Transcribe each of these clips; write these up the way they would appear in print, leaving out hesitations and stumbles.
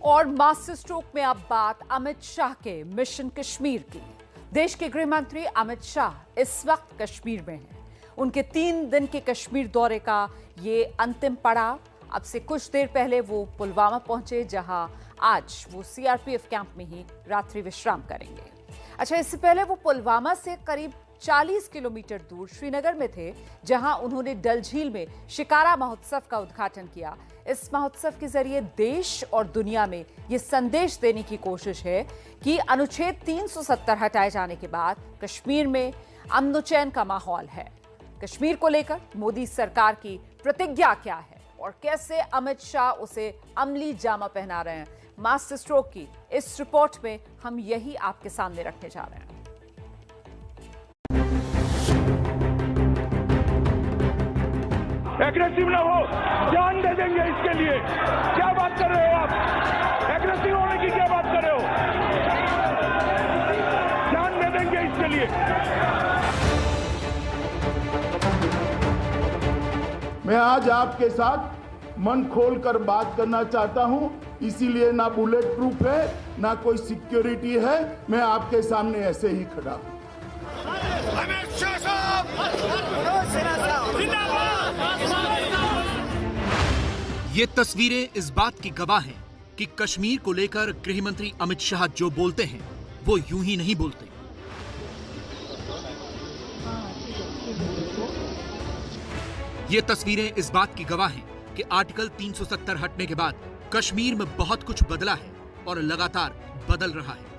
और master stroke में अब बात अमित शाह के मिशन कश्मीर की। देश के गृह मंत्री अमित शाह इस वक्त कश्मीर में हैं। उनके 3 दिन के कश्मीर दौरे का ये अंतिम पड़ाव। अब से कुछ देर पहले वो पुलवामा पहुंचे, जहां आज वो सीआरपीएफ कैंप में ही रात्रि विश्राम करेंगे। अच्छा, इससे पहले वो पुलवामा से करीब 40 किलोमीटर दूर श्रीनगर में थे, जहां उन्होंने डल झील में शिकारा महोत्सव का उद्घाटन किया। इस महोत्सव के जरिए देश और दुनिया में यह संदेश देने की कोशिश है कि अनुच्छेद 370 हटाए जाने के बाद कश्मीर में अमन चैन का माहौल है। कश्मीर को लेकर मोदी सरकार की प्रतिज्ञा क्या है और कैसे अमित शाह उसे अमली जामा पहना रहे हैं, मास्टर स्ट्रोक की इस रिपोर्ट में हम यही आपके सामने रखने जा रहे हैं। एग्रेसिव ना हो, जान दे देंगे इसके लिए। क्या बात कर रहे हो आप? एग्रेसिव होने की क्या बात कर रहे हो? जान दे देंगे इसके लिए। मैं आज आपके साथ मन खोलकर बात करना चाहता हूं, इसीलिए ना बुलेट प्रूफ है ना कोई सिक्योरिटी है। मैं आपके सामने ऐसे ही खड़ा हूं। ये तस्वीरें इस बात की गवाह हैं कि कश्मीर को लेकर गृह मंत्री अमित शाह जो बोलते हैं वो यूं ही नहीं बोलते। ये तस्वीरें इस बात की गवाह हैं कि आर्टिकल 370 हटने के बाद कश्मीर में बहुत कुछ बदला है और लगातार बदल रहा है।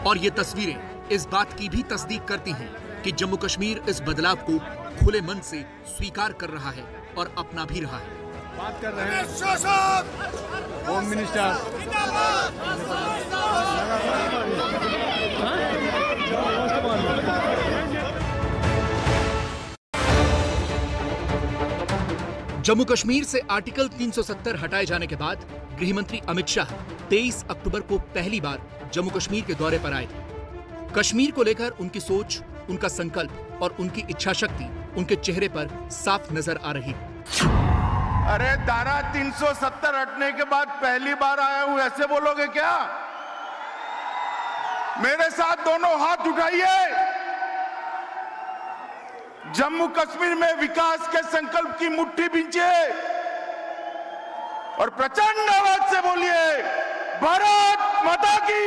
और ये तस्वीरें इस बात की भी तस्दीक करती हैं कि जम्मू कश्मीर इस बदलाव को खुले मन से स्वीकार कर रहा है और अपना भी रहा है। बात कर रहे हैं होम मिनिस्टर। जम्मू कश्मीर से आर्टिकल 370 हटाए जाने के बाद गृह मंत्री अमित शाह 23 अक्टूबर को पहली बार जम्मू कश्मीर के दौरे पर आए थे। कश्मीर को लेकर उनकी सोच, उनका संकल्प और उनकी इच्छा शक्ति उनके चेहरे पर साफ नजर आ रही है। अरे धारा 370 हटने के बाद पहली बार आया हूं, ऐसे बोलोगे क्या? मेरे साथ दोनों हाथ उठाइए। जम्मू कश्मीर में विकास के संकल्प की मुट्ठी भींचिए और प्रचंड आवाज से बोलिए, भारत माता की।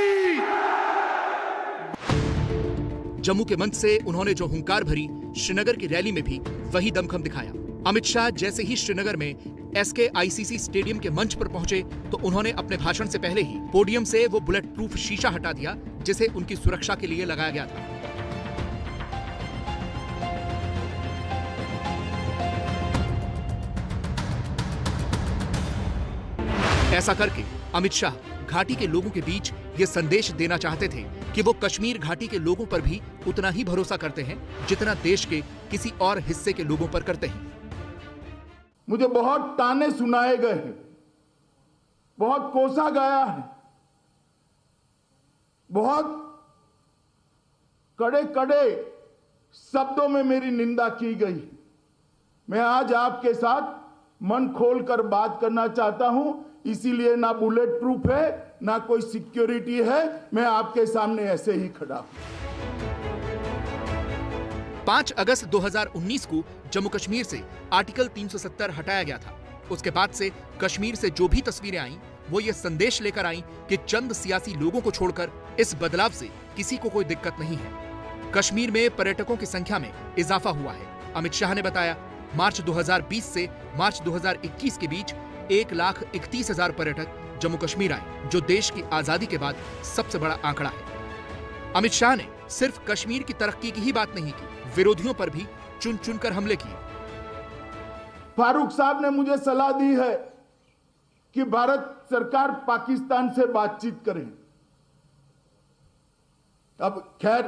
जम्मू के मंच से उन्होंने जो हुंकार भरी श्रीनगर की रैली में भी वही दमखम दिखाया। अमित शाह जैसे ही श्रीनगर में SKICC स्टेडियम के मंच पर पहुंचे तो उन्होंने अपने भाषण से पहले ही पोडियम से वो बुलेट प्रूफ शीशा हटा दिया जिसे उनकी सुरक्षा के लिए लगाया गया था। ऐसा करके अमित शाह घाटी के लोगों के बीच ये संदेश देना चाहते थे कि वो कश्मीर घाटी के लोगों पर भी उतना ही भरोसा करते हैं जितना देश के किसी और हिस्से के लोगों पर करते हैं। मुझे बहुत ताने सुनाए गए हैं, बहुत कोसा गया है, बहुत कड़े कड़े शब्दों में मेरी निंदा की गई। मैं आज आपके साथ मन खोलकर बात करना चाहता हूं, इसीलिए ना बुलेट प्रूफ है ना कोई सिक्योरिटी है। मैं आपके सामने ऐसे ही खड़ा हूं। 5 अगस्त 2019 को जम्मू कश्मीर से आर्टिकल 370 हटाया गया था। उसके बाद से कश्मीर से जो भी तस्वीरें आईं, वो ये संदेश लेकर आईं कि चंद सियासी लोगों को छोड़कर इस बदलाव से किसी को कोई दिक्कत नहीं है। कश्मीर में पर्यटकों की संख्या में इजाफा हुआ है। अमित शाह ने बताया, मार्च 2020 से मार्च 2021 के बीच 1,31,000 पर्यटक जम्मू कश्मीर आए, जो देश की आजादी के बाद सबसे बड़ा आंकड़ा है। अमित शाह ने सिर्फ कश्मीर की तरक्की की ही बात नहीं की, विरोधियों पर भी चुन चुनकर हमले किए। फारूक साहब ने मुझे सलाह दी है कि भारत सरकार पाकिस्तान से बातचीत करे। अब खैर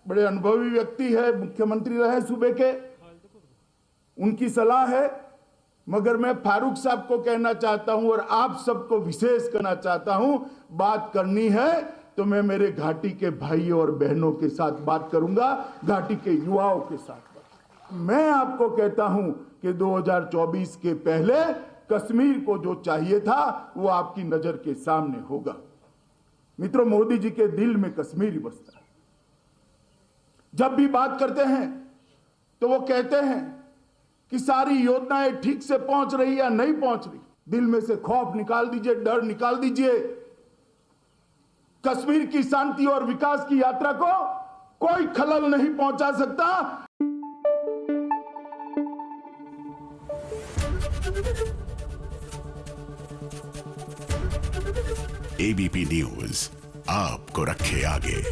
बड़े अनुभवी व्यक्ति है, मुख्यमंत्री रहे सूबे के, उनकी सलाह है, मगर मैं फारूक साहब को कहना चाहता हूं और आप सबको विशेष करना चाहता हूं, बात करनी है तो मैं मेरे घाटी के भाइयों और बहनों के साथ बात करूंगा, घाटी के युवाओं के साथ। मैं आपको कहता हूं कि 2024 के पहले कश्मीर को जो चाहिए था वो आपकी नजर के सामने होगा। मित्रों, मोदी जी के दिल में कश्मीर ही बसता है। जब भी बात करते हैं तो वो कहते हैं कि सारी योजनाएं ठीक से पहुंच रही या नहीं पहुंच रही। दिल में से खौफ निकाल दीजिए, डर निकाल दीजिए। कश्मीर की शांति और विकास की यात्रा को कोई खलल नहीं पहुंचा सकता। एबीपी न्यूज आपको रखे आगे।